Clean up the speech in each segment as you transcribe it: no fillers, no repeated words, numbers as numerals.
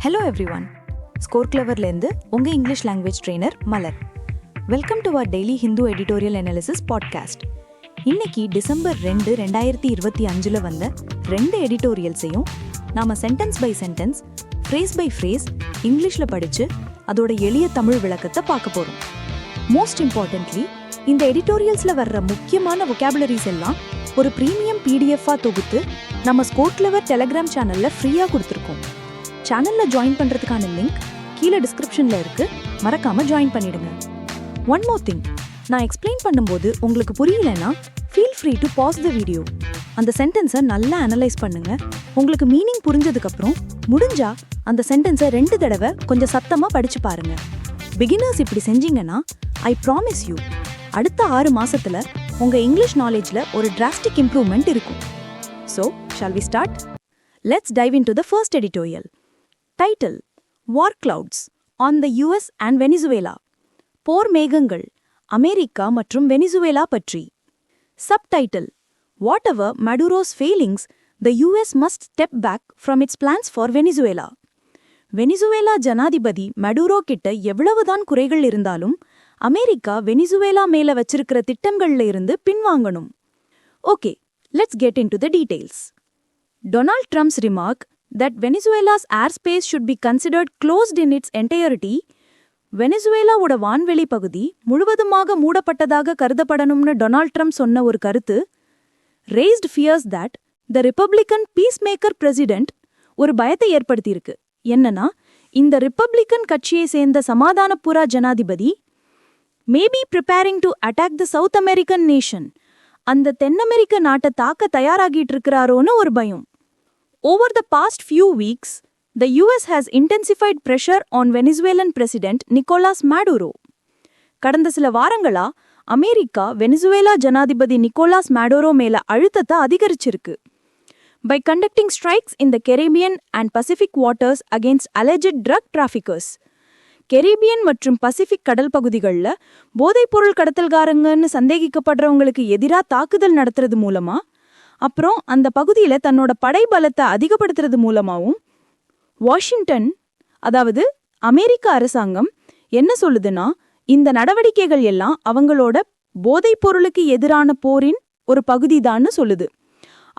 Hello everyone, score கிளவர்லேருந்து உங்கள் English language trainer Malar. Welcome to our daily Hindu editorial analysis podcast. இன்னைக்கு December 2, 2025 வந்த 2 எடிட்டோரியல்ஸையும் நாம் sentence by sentence, phrase by phrase இங்கிலீஷில் படித்து அதோட எளிய தமிழ் விளக்கத்தை பார்க்க போகிறோம். மோஸ்ட் இம்பார்ட்டன்ட்லி, இந்த எடிட்டோரியல்ஸில் வர்ற முக்கியமான வொக்காபுலரிஸ் எல்லாம் ஒரு ப்ரீமியம் பிடிஎஃபாக தொகுத்து நம்ம ஸ்கோர் கிளவர் டெலிகிராம் சேனலில் ஃப்ரீயாக கொடுத்துருக்கோம். சேனலில் ஜாயின் பண்ணுறதுக்கான லிங்க் கீழே டிஸ்கிரிப்ஷனில் இருக்குது, மறக்காமல் ஜாயின் பண்ணிடுங்க. ஒன் மோர் திங், நான் எக்ஸ்பிளைன் பண்ணும்போது உங்களுக்கு புரியலன்னா feel free to pause the video. அந்த சென்டென்ஸை நல்லா அனலைஸ் பண்ணுங்க. உங்களுக்கு மீனிங் புரிஞ்சதுக்கப்புறம் முடிஞ்சா அந்த சென்டென்ஸை 2 தடவை கொஞ்சம் சத்தமாக படிச்சு பாருங்க. பிகினர்ஸ் இப்படி செஞ்சீங்கன்னா ஐ ப்ராமிஸ் யூ, அடுத்த 6 மாசத்துல உங்கள் இங்கிலீஷ் நாலேஜில் ஒரு டிராஸ்டிக் இம்ப்ரூவ்மெண்ட் இருக்கும். So shall we start? Let's dive into the first editorial. Title: war clouds on the US and Venezuela. போர் மேகங்கள் அமெரிக்கா மற்றும் வெனிசுவேலா பற்றி. Subtitle: whatever Maduro's failings, the US must step back from its plans for Venezuela. Venezuela ஜனாதிபதி Maduro கிட்ட எவ்வளவுதான் குறைகள் இருந்தாலும் America Venezuela மேல வச்சிருக்கிற திட்டங்கள்ல இருந்து பின்வாங்கணும். Okay, let's get into the details. Donald Trump's remark that Venezuela's airspace should be considered closed in its entirety, வெனிசுவேலாவோட வான்வெளி பகுதி முழுவதுமாக மூடப்பட்டதாக கருதப்படணும்னு டொனால்ட் ட்ரம்ப் சொன்ன ஒரு கருத்து raised fears that the Republican peacemaker president ஒரு பயத்தை ஏற்படுத்தியிருக்கு. என்னன்னா, இந்த ரிப்பப்ளிக்கன் கட்சியை சேர்ந்த சமாதானப்புறா ஜனாதிபதி may be preparing to attack the South American nation, அந்த தென் அமெரிக்க நாட்டை தாக்க தயாராகிட்டு இருக்கிறாரோன்னு ஒரு பயம். Over the past few weeks, the US has intensified pressure on Venezuelan President Nicolas Maduro. கடந்த சில வாரங்களா அமெரிக்கா வெனிசுவேலா ஜனாதிபதி நிக்கோலாஸ் மேடோரோ மேல அழுத்தத்தை அதிகரிச்சிருக்கு. By conducting strikes in the Caribbean and Pacific waters against alleged drug traffickers. Caribbean மற்றும் Pacific கடல் பகுதிகளில் போதைப்பொருள் கடத்தல்காரங்கன்னு சந்தேகிக்கப்படுறவங்களுக்கு எதிராக தாக்குதல் நடத்துறது மூலமா, அப்புறம் அந்த பகுதியில் தன்னோட படைபலத்தை அதிகப்படுத்துறது மூலமாவும் வாஷிங்டன், அதாவது அமெரிக்க அரசாங்கம் என்ன சொல்லுதுன்னா, இந்த நடவடிக்கைகள் எல்லாம் அவங்களோட போதைப்பொருளுக்கு எதிரான போரின் ஒரு பகுதிதான்னு சொல்லுது.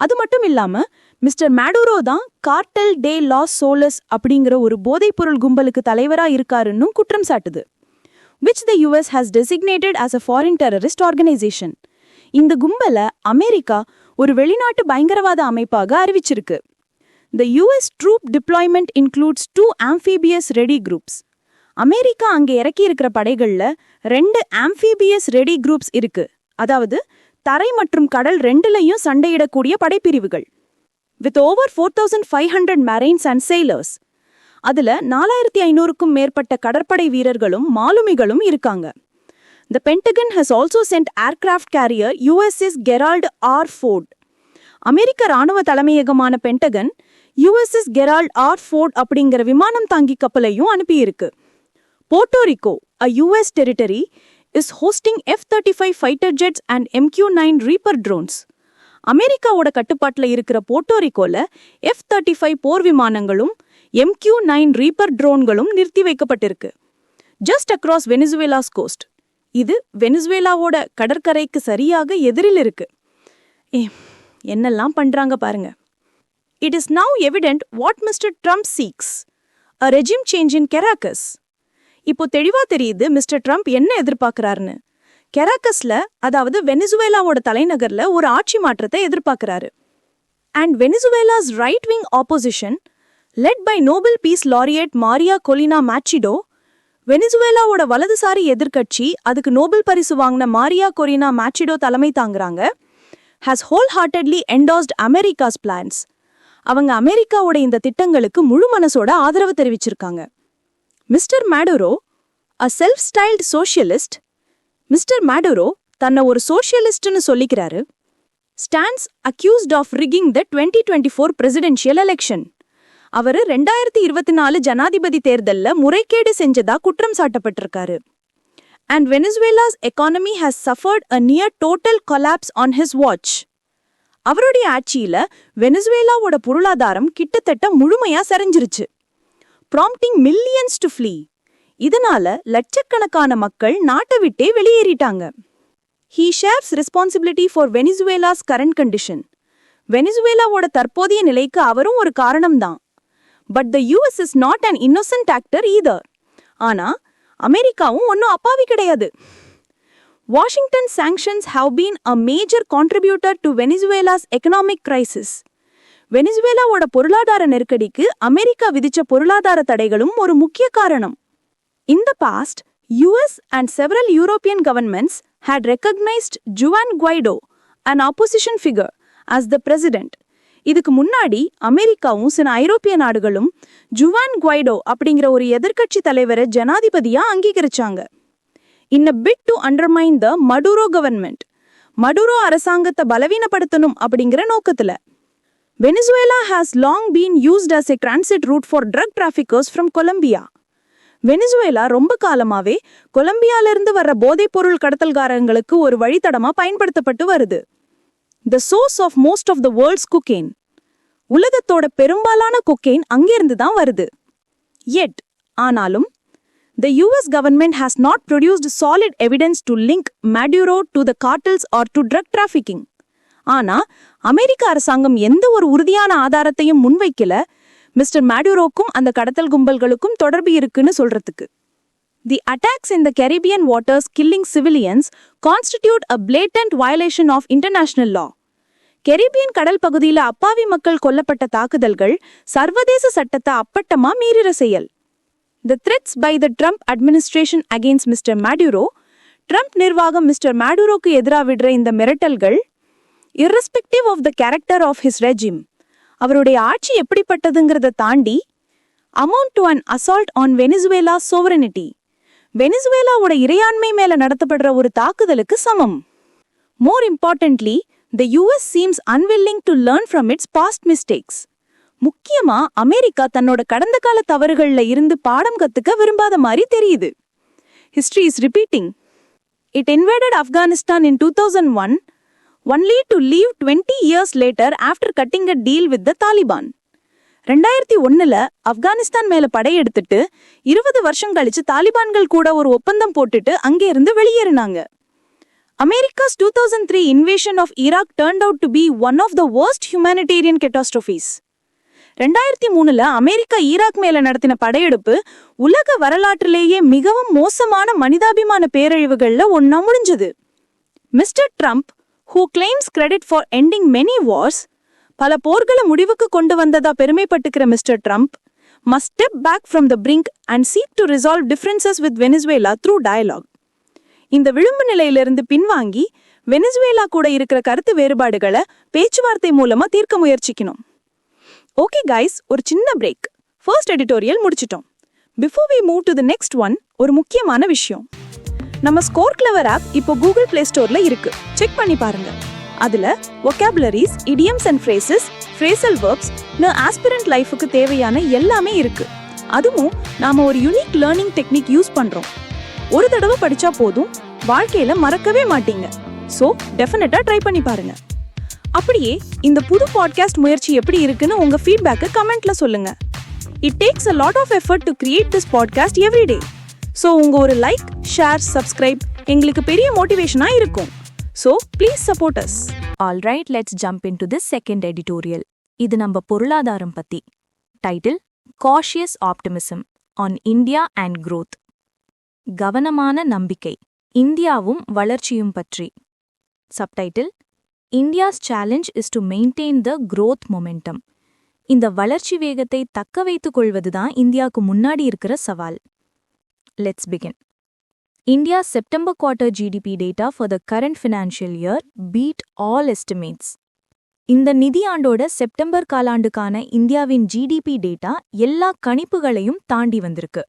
அது மட்டும் இல்லாம மிஸ்டர் மேடூரோ தான் கார்டெல் டே லாஸ் சோலஸ் அப்படிங்கிற ஒரு போதைப்பொருள் கும்பலுக்கு தலைவரா இருக்காருன்னு குற்றம் சாட்டுது. which the US has designated as a foreign terrorist organization. இந்த கும்பலை அமெரிக்கா ஒரு வெளிநாட்டு பயங்கரவாத அமைப்பாக அறிவிச்சிருக்கு. The US troop deployment includes 2 amphibious ready groups. America அங்கே இறக்கி இருக்கிற படைகள்ல 2 amphibious ready groups இருக்கு, அதாவது தரை மற்றும் கடல் 2லையும் சண்டையிடக்கூடிய படைப்பிரிவுகள். with over 4,500 marines and sailors. அதுல 4,500க்கும் மேற்பட்ட கடற்படை வீரர்களும் மாலுமிகளும் இருக்காங்க. The Pentagon has also sent aircraft carrier USS Gerald R. Ford. அமெரிக்க ராணுவ தலைமையகமான Pentagon USS Gerald R. Ford அப்படிங்கிற விமானம் தாங்கி கப்பலையும் அனுப்பியிருக்கு. Puerto Rico, a US territory, is hosting F-35 fighter jets and MQ-9 Reaper drones. அமெரிக்காவோட கட்டுப்பாட்டில் இருக்கிற போர்ட்டோரிக்கோல F-35 போர் விமானங்களும் MQ-9 ரீப்பர் ட்ரோன்களும் நிறுத்தி வைக்கப்பட்டிருக்கு. Just across Venezuela's coast. இது வெனிசுவேலாவோட கடற்கரைக்கு சரியாக எதிரில் இருக்கு. என்னெல்லாம் பண்றாங்க பாருங்க. It is now evident what Mr. Trump seeks, a regime change in Caracas. இப்போ தெளிவா தெரியுது மிஸ்டர் ட்ரம்ப் என்ன எதிர்பார்க்கிறாருன்னு. கெராக்கஸ்ல, அதாவது வெனிசுவேலாவோட தலைநகர்ல ஒரு ஆட்சி மாற்றத்தை எதிர்பார்க்கிறாரு. And Venezuela's right wing opposition led by Nobel peace laureate Maria Corina மேச்சிடோ, வெனிசுவேலாவோட வலதுசாரி எதிர்க்கட்சி, அதுக்கு நோபல் பரிசு வாங்கின மாரியா கொரினா மேச்சிடோ தலைமை தாங்குறாங்க, has wholeheartedly endorsed America's plans. அவங்க அமெரிக்காவோட இந்த திட்டங்களுக்கு முழு மனசோட ஆதரவு தெரிவிச்சிருக்காங்க. Mister Maduro, a self-styled socialist, mister Maduro தன்னை ஒரு சோஷியலிஸ்ட்னு சொல்லிக்கிறாரு. Stands accused of rigging the 2024 presidential election. அவர் 2024 ஜனாதிபதி தேர்தலில் முறைகேடு செஞ்சதா குற்றம் சாட்டப்பட்டிருக்காரு. And Venezuela's economy has suffered a near total collapse on his watch. அவருடைய ஆட்சியில வெனிசுவேலாவோட பொருளாதாரம் கிட்டத்தட்ட முழுமையா சரிஞ்சிருச்சு. prompting millions to flee. இதனால லட்சக்கணக்கான மக்கள் நாட்டை விட்டே வெளியேறிட்டாங்க. He shares responsibility for Venezuela's current condition. வெனிசுவேலாவோட தற்போதைய நிலைக்கு அவரும் ஒரு காரணம்தான். But the US is not an innocent actor either. ஆனா அமெரிக்காவும் ஒன்னும் அப்பாவி கிடையாது. Washington sanctions have been a major contributor to Venezuela's economic crisis. வெனிசுவேலாவோட பொருளாதார நெருக்கடிக்கு அமெரிக்கா விதிச்ச பொருளாதார தடைகளும் ஒரு முக்கிய காரணம். In the past, US and several European governments had recognized Juan Guaido, an opposition figure, as the president. இதுக்கு முன்னாடி அமெரிக்காவும் சில ஐரோப்பிய நாடுகளும் ஜுவான் குவைடோ அப்படிங்கிற ஒரு எதிர்க்கட்சி தலைவரை ஜனாதிபதியா அங்கீகரிச்சாங்க. In a bid to undermine the Maduro government, Maduro அரசாங்கத்தை பலவீனப்படுத்தணும் அப்படிங்கிற நோக்கத்துல. Venezuela has long been used as a transit route for drug traffickers from Colombia. Venezuela ரொம்ப காலமாவே கொலம்பியால இருந்து வர்ற போதைப் பொருள் கடத்தல்காரங்களுக்கு ஒரு வழித்தடமா பயன்படுத்தப்பட்டு வருது. The source of most of the world's cocaine. உலகத்தோட பெரும்பாலான கொக்கெயின் அங்கிருந்து தான் வருது. Yet, ஆனாலும் the US government has not produced solid evidence to link Maduro to the cartels or to drug trafficking. ஆனா அமெரிக்க அரசாங்கம் எந்த ஒரு உறுதியான ஆதாரத்தையும் முன்வைக்கல மிஸ்டர் மேடுரோக்கும் அந்த கடத்தல் கும்பல்களுக்கும் தொடர்பு இருக்குன்னு சொல்றதுக்கு. The attacks in the Caribbean waters killing civilians constitute a blatant violation of international law. Caribbean கடல் பகுதியில அப்பாவி மக்கள் கொல்லப்பட்ட தாக்குதல்கள் சர்வதேச சட்டத்தை அப்பட்டமா மீறிற செயல். The threats by the Trump administration against Mr. Maduro, Trump நிர்வாகம் மிஸ்டர் மேடுரோக்கு எதிராக விடுற இந்த மிரட்டல்கள், irrespective of the character of his regime, அவருடைய ஆட்சி எப்படிப்பட்டதுங்கிறத தாண்டி, amount to an assault on Venezuela's sovereignty, வெனிசுவேலாவோட இறையாண்மை மேல நடத்தப்படுற ஒரு தாக்குதலுக்கு சமம். More importantly, the US seems unwilling to learn from its past mistakes. முக்கியமா அமெரிக்கா தன்னோட கடந்த கால தவறுகள்ல இருந்து பாடம் கத்துக்க விரும்பாத மாதிரி தெரியுது. History is repeating. It invaded Afghanistan in 2001, only to leave 20 years later after cutting a deal with the Taliban. 2001ல Afghanistan மேல படையெடுத்துட்டு 20 வருஷம் கழிச்சு தாலிபான்கள் கூட ஒரு ஒப்பந்தம் போட்டுட்டு அங்கே இருந்து வெளியேறினாங்க. America's 2003 invasion of Iraq turned out to be one of the worst humanitarian catastrophes. 2003ல அமெரிக்கா ஈராக் மேல நடத்தின படையெடுப்பு உலக வரலாற்றிலேயே மிகவும் மோசமான மனிதாபிமான பேரழிவுகள்ல ஒண்ணா முடிஞ்சது. Mister Trump, who claims credit for ending many wars, பல போர்களை முடிவுக்கு கொண்டு வந்ததா பெருமைப்பட்டுக்கிற mister Trump, must step back from the brink and seek to resolve differences with Venezuela through dialogue. இந்த விளிம்பு நிலையிலிருந்து பின்வாங்கி வெனிசுவேலா கூட இருக்கிற கருத்து வேறுபாடுகளை பேச்சுவார்த்தை மூலமா தீர்க்க முயற்சிக்கணும். ஓகே கைஸ், ஒரு சின்ன பிரேக். ஃபர்ஸ்ட் எடிட்டோரியல் முடிச்சிட்டோம். Before we move to the next one, ஒரு முக்கியமான விஷயம். நம்ம ஸ்கோர் கிளவர் ஆப் இப்போ கூகுள் பிளே ஸ்டோர்ல இருக்கு. செக் பண்ணி பாருங்க. அதுல vocabularies, idioms and phrases, phrasal verbs னு ஆஸ்பிரண்ட் லைஃபுக்கு தேவையான எல்லாமே இருக்கு. அதுவும் நாம ஒரு யூனிக் லேர்னிங் டெக்னிக் யூஸ் பண்றோம். ஒரு தடவை படிச்சா போதும், வாழ்க்கையில மறக்கவே மாட்டீங்க. சோ டெஃபினட்டா ட்ரை பண்ணி பாருங்க. அப்படியே இந்த புது பாட்காஸ்ட் முயற்சி எப்படி இருக்குன்னு உங்க ஃபீட்பேக்கை கமெண்ட்ல சொல்லுங்க. It takes a lot of effort to create this podcast every day. So உங்க ஒரு லைக், ஷேர், சப்ஸ்கிரைப் எங்களுக்கு பெரிய மோட்டிவேஷனா இருக்கும். So please support us. All right, let's jump into this second editorial. இது நம்ம பொருளாதாரம் பத்தி. Title Cautious Optimism on India and Growth. கவனமான நம்பிக்கை, இந்தியாவும் வளர்ச்சியும் பற்றி. Subtitle India's challenge is to maintain the growth momentum. இந்த வளர்ச்சி வேகத்தை தக்க வைத்துக் கொள்வதுதான் இந்தியாவுக்கு முன்னாடி இருக்கிற சவால். Let's begin. India's September quarter GDP data for the current financial year beat all estimates. இந்த நிதியாண்டோட செப்டம்பர் காலாண்டுக்கான இந்தியாவின் ஜிடிபி டேட்டா எல்லா கணிப்புகளையும் தாண்டி வந்திருக்கு.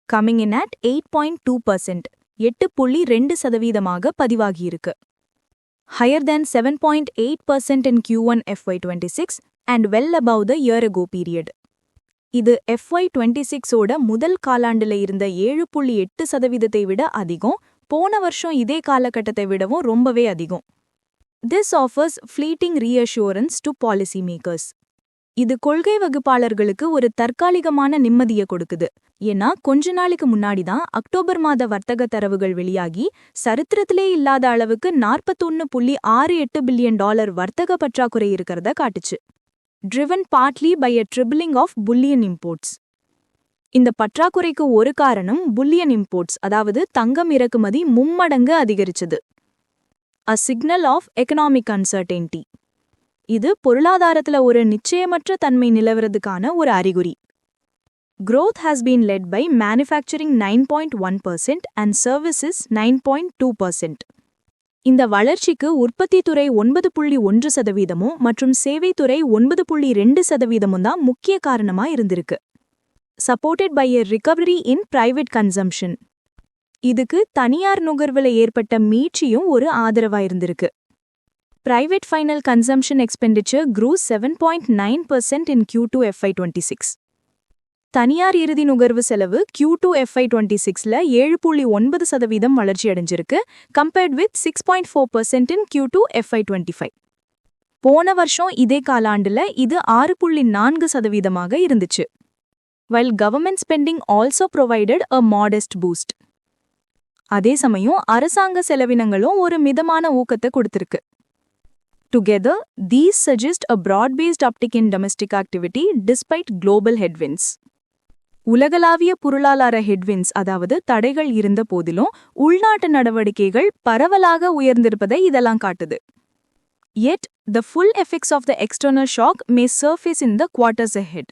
Coming in at 8.2%, 8.2% பதிவாகியிருக்கு. Higher than 7.8% in Q1 FY26 and well above the year-ago period. இது FY26ஓட முதல் காலாண்டுல இருந்த 7.8% விட அதிகம், போன வருஷம் இதே காலகட்டத்தை விடவும் ரொம்பவே அதிகம். This offers fleeting reassurance to policymakers. இது கொள்கை வகுப்பாளர்களுக்கு ஒரு தற்காலிகமான நிம்மதியை கொடுக்குது. ஏன்னா கொஞ்ச நாளைக்கு முன்னாடி தான் அக்டோபர் மாத வர்த்தக தரவுகள் வெளியாகி சரித்திரத்திலே இல்லாத அளவுக்கு 41.68 பில்லியன் டாலர் வர்த்தக பற்றாக்குறை இருக்கிறத காட்டுச்சு. Driven partly by a tripling of bullion imports. இந்த பற்றாக்குறைக்கு ஒரு காரணம் புல்லியன் இம்போர்ட்ஸ், அதாவது தங்கம் இறக்குமதி மும்மடங்கு அதிகரிச்சது. a signal of economic uncertainty. இது பொருளாதாரத்துல ஒரு நிச்சயமற்ற தன்மை நிலவறதுக்கான ஒரு அறிகுறி. Growth has been led by manufacturing 9.1% and services 9.2%. இந்த வளர்ச்சிக்கு உற்பத்தித்துறை 9.1% மற்றும் சேவைத்துறை 9.2% தான் முக்கிய காரணமா இருந்திருக்கு. Supported by a recovery in private consumption. இதுக்கு தனியார் நுகர்வுல ஏற்பட்ட மீட்சியும் ஒரு ஆதரவா இருந்திருக்கு. Private final consumption expenditure grew 7.9% in Q2 FY26. தனியார் இறுதி நுகர்வு செலவு Q2 FY26ல 7.9% வளர்ச்சி அடைஞ்சிருக்கு, compared with 6.4% in Q2 FY25. போன வருஷம் இதே காலாண்டுல இது 6.4% இருந்துச்சு. While government spending also provided a modest boost. அதே சமயம் அரசாங்க செலவினங்களும் ஒரு மிதமான ஊக்கத்தை கொடுத்திருக்கு. Together, these suggest a broad-based uptick in domestic activity despite global headwinds. உலகளாவிய பொருளாதார ஹெட்வின்ஸ், அதாவது தடைகள் இருந்த போதிலும் உள்நாட்டு நடவடிக்கைகள் பரவலாக உயர்ந்திருப்பதை இதெல்லாம் காட்டுது. Yet, the full effects of the external shock may surface in the quarters ahead.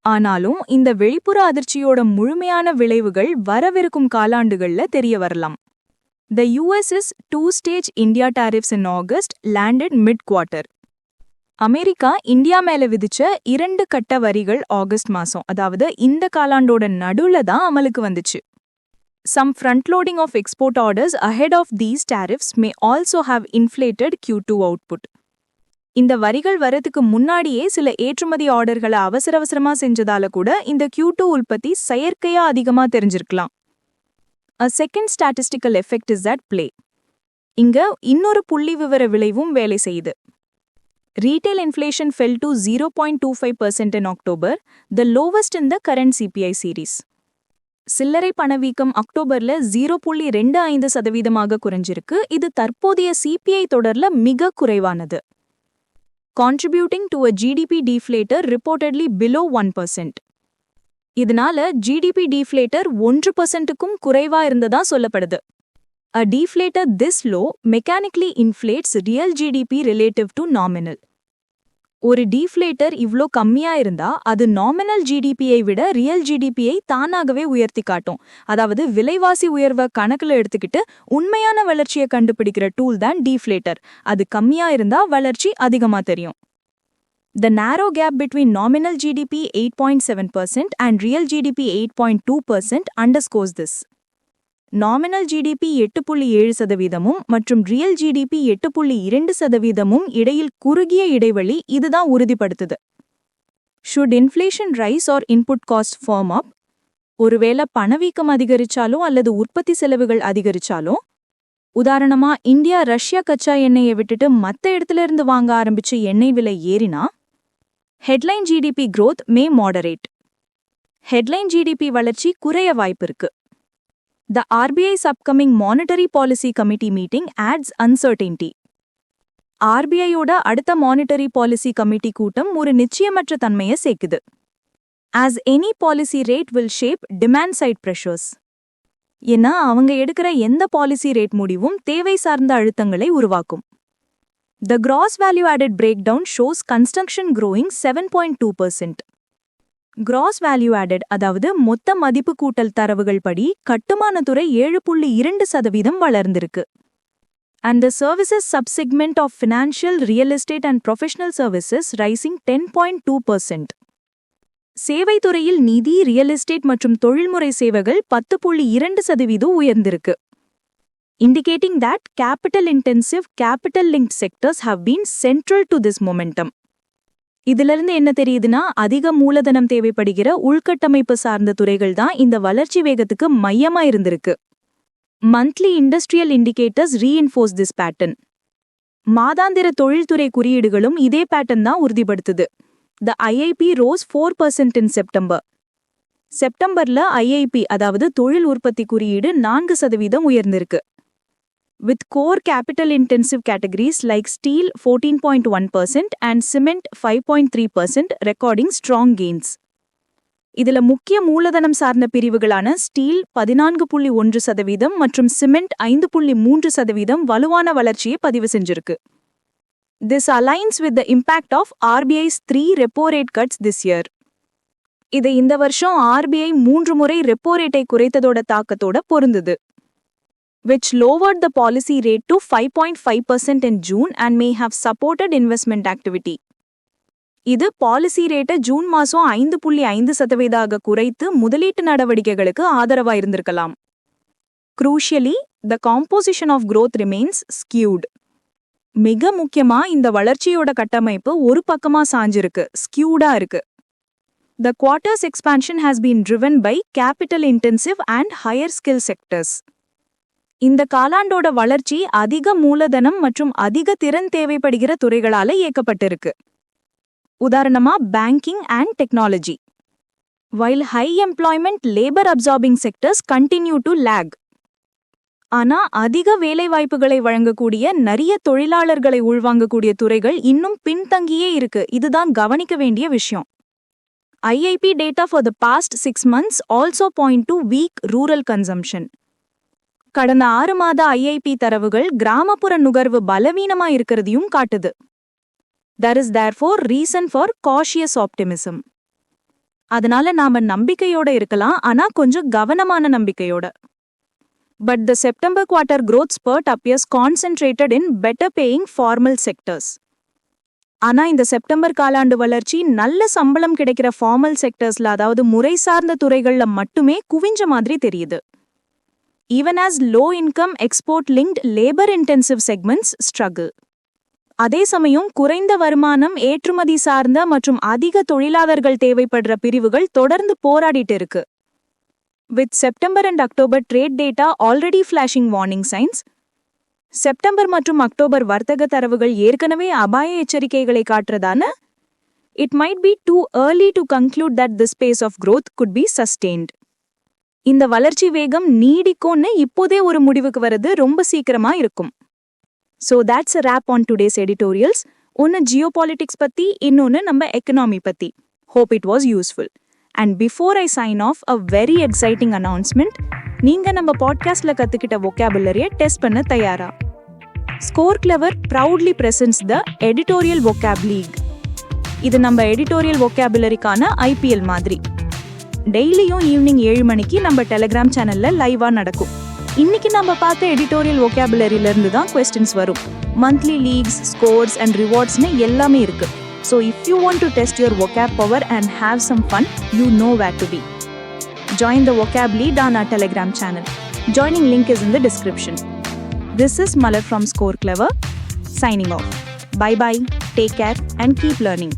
ஆனாலும் இந்த வெளிப்புற அதிர்ச்சியோட முழுமையான விளைவுகள் வரவிருக்கும் காலாண்டுகள்ல தெரிய வரலாம். The US's two-stage India tariffs in August landed mid-quarter. America India மேல விதிச்ச 2 கட்ட வரிகள் ஆகஸ்ட் மாசம், அதாவது இந்த காலாண்டோட நடுவுல தான் அமலுக்கு வந்துச்சு. Some front-loading of export orders ahead of these tariffs may also have inflated Q2 output. இந்த வரிகள் வரதுக்கு முன்னாடியே சில ஏற்றுமதி ஆர்டர்களை அவசரமா செஞ்சதால கூட இந்த Q2 உற்பத்தி செயற்கையா அதிகமா தெரிஞ்சிருக்கலாம். A second statistical effect is at play. இங்க இன்னொரு புள்ளி விவர விளைவும் வேலை செய்யுது. Retail inflation fell to 0.25% in October, the lowest in the current CPI series. சில்லறை பணவீக்கம் அக்டோபர்ல 0.25% குறைஞ்சிருக்கு. இது தற்போதைய CPI தொடர்ல மிக குறைவானது. Contributing to a GDP deflator reportedly below 1%. இதனால GDP deflator 1%க்கும் குறைவா இருந்ததா சொல்லப்படுது. A deflator this low mechanically inflates real GDP relative to nominal. ஒரு deflator இவ்ளோ கம்மியா இருந்தா அது nominal GDP-ஐ விட real GDP-ஐ தானாகவே உயர்த்தி காட்டும். அதாவது விலைவாசி உயர்வை கணக்குல எடுத்துக்கிட்டு உண்மையான வளர்ச்சியை கண்டுபிடிக்கிற டூல் தான் deflator. அது கம்மியா இருந்தா வளர்ச்சி அதிகமா தெரியும். The narrow gap between nominal GDP 8.7% and real GDP 8.2% underscores this. Nominal GDP 8.7% மற்றும் real GDP 8.2% இடையில் குறுகிய இடைவெளி இதுதான் உறுதிப்படுத்துது. Should inflation rise or input costs firm up? ஒருவேளை பணவீக்கம் அதிகரிச்சாலோ அல்லது உற்பத்தி செலவுகள் அதிகரிச்சாலோ, உதாரணமா இந்தியா ரஷ்யா கச்சா எண்ணெயை விட்டுட்டு மத்த இடத்துல இருந்து வாங்க ஆரம்பிச்சு எண்ணெய் விலை ஏறினா, headline GDP growth may moderate. Headline GDP வளர்ச்சி குறைய வாய்ப்பிருக்கு. The RBI's upcoming Monetary Policy Committee meeting adds uncertainty. RBIயோட அடுத்த Monetary Policy Committee கூட்டம் ஒரு நிச்சயமற்ற தன்மையை சேர்க்குது. As any policy rate will shape demand side pressures. ஏன்னா அவங்க எடுக்கிற எந்த பாலிசி ரேட் முடிவும் தேவை சார்ந்த அழுத்தங்களை உருவாக்கும். The gross value added breakdown shows construction growing 7.2%. Gross value added, அதாவது மொத்த மதிப்பு கூட்டல் தரவுகள் படி கட்டுமானத்துறை 7.2% வளர்ந்திருக்கு. And the services subsegment of financial, real estate and professional services rising 10.2%. சேவைத்துறையில் நிதி, ரியல் எஸ்டேட் மற்றும் தொழில்முறை சேவைகள் 10.2% உயர்ந்திருக்கு. Indicating that capital-intensive, capital-linked sectors have been central to this momentum. இதிலிருந்து என்ன தெரியுதுன்னா, அதிக மூலதனம் தேவைப்படுகிற உள்கட்டமைப்பு சார்ந்த துறைகள் தான் இந்த வளர்ச்சி வேகத்துக்கு மையமா இருந்திருக்கு. Monthly industrial indicators reinforce this pattern. மாதாந்திர தொழில்துறை குறியீடுகளும் இதே பேட்டர்ன் தான் உறுதிப்படுத்துது. The IIP rose 4% in September. செப்டம்பர்ல IIP அதாவது தொழில் உற்பத்தி குறியீடு 4% உயர்ந்திருக்கு. With core capital intensive categories like steel 14.1% and cement 5.3% recording strong gains. இதுல முக்கிய மூலதனம் சார்ந்த பிரிவுகளான ஸ்டீல் 14.1% மற்றும் சிமெண்ட் 5.3% வலுவான வளர்ச்சியை பதிவு செஞ்சிருக்கு. This aligns with the impact of RBI's 3 repo rate cuts this year. இது இந்த வருஷம் RBI 3 முறை ரெப்போ ரேட்டை குறைத்ததோட தாக்கத்தோட பொருந்தது. Which lowered the policy rate to 5.5% in June and may have supported investment activity. இது பாலிசி ரேட்டை ஜூன் மாசம் 5.5% குறைத்து முதலீட்டு நடவடிக்கைகளுக்கு ஆதரவா இருந்திருக்கலாம். Crucially, the composition of growth remains skewed. மிக முக்கியமா இந்த வளர்ச்சியோட கட்டமைப்பு ஒரு பக்கமா சாஞ்சிருக்கு, ஸ்கியூடா இருக்கு. The quarter's expansion has been driven by capital-intensive and higher-skill sectors. இந்த காலாண்டோட வளர்ச்சி அதிக மூலதனம் மற்றும் அதிக திறன் தேவைப்படுகிற துறைகளால இயக்கப்பட்டிருக்கு. உதாரணமா banking and technology. While high employment labor-absorbing sectors continue to lag. ஆனா அதிக வேலைவாய்ப்புகளை வழங்கக்கூடிய நிறைய தொழிலாளர்களை உள்வாங்கக்கூடிய துறைகள் இன்னும் பின்தங்கியே இருக்கு. இதுதான் கவனிக்க வேண்டிய விஷயம். IIP data for the past 6 months also point to weak rural consumption. கடந்த 6 மாத IIP தரவுகள் கிராமப்புற நுகர்வு பலவீனமா இருக்கிறதையும் காட்டுது. There is therefore reason for cautious optimism. அதனால நாம நம்பிக்கையோட இருக்கலாம், ஆனா கொஞ்சம் கவனமான நம்பிக்கையோட. But the September quarter growth spurt appears concentrated in better paying formal sectors. ஆனா இந்த செப்டம்பர் காலாண்டு வளர்ச்சி நல்ல சம்பளம் கிடைக்கிற ஃபார்மல் செக்டர்ஸ்ல அதாவது முறை சார்ந்த துறைகள்ல மட்டுமே குவிஞ்ச மாதிரி தெரியுது. Even as low income export linked labor intensive segments struggle. அதே சமயம் குறைந்த வருமானம் ஏற்றுமதி சார்ந்த மற்றும் அதிக தொழிலாளர்கள் தேவைப்படுற பிரிவுகள் தொடர்ந்து போராடிட்டு இருக்கு. With September and October trade data already flashing warning signs, September மற்றும் அக்டோபர் வர்த்தக தரவுகள் ஏற்கனவே அபாய எச்சரிக்கைகளை காட்டுறதான, it might be too early to conclude that this pace of growth could be sustained. இந்த வளர்ச்சி வேகம் நீடிக்கும்னு இப்போதே ஒரு முடிவுக்கு வரது ரொம்ப சீக்கிரமா இருக்கும். So that's a wrap on today's editorials. ஒன்னு ஜியோபாலிட்டிக்ஸ் பத்தி, இன்னொன்னு நம்ம எக்கனாமி பத்தி. Hope it was useful. And before I sign off, a very exciting announcement. நீங்க நம்ம பாட்காஸ்ட்ல கத்துக்கிட்ட vocabulary-ய டெஸ்ட் பண்ண தயாரா? Score Clever proudly presents the Editorial Vocab League. இது நம்ம எடிட்டோரியல் vocabulary-க்கான IPL மாதிரி. டெய்லியும் ஈவினிங் 7 மணிக்கு நம்ம டெலிகிராம் சேனல்ல லைவா நடக்கும். இன்னைக்கு நம்ம பார்த்த எடிட்டோரியல் vocabulary-ல இருந்து தான் questions வரும். Monthly leagues, scores and rewards-னு எல்லாமே இருக்கு. So if you want to test your vocab power and have some fun, you know where to be. Join the Vocab Lead on our Telegram channel. Joining link is in the description. This is Malar from Score Clever, signing off. Bye bye, take care and keep learning.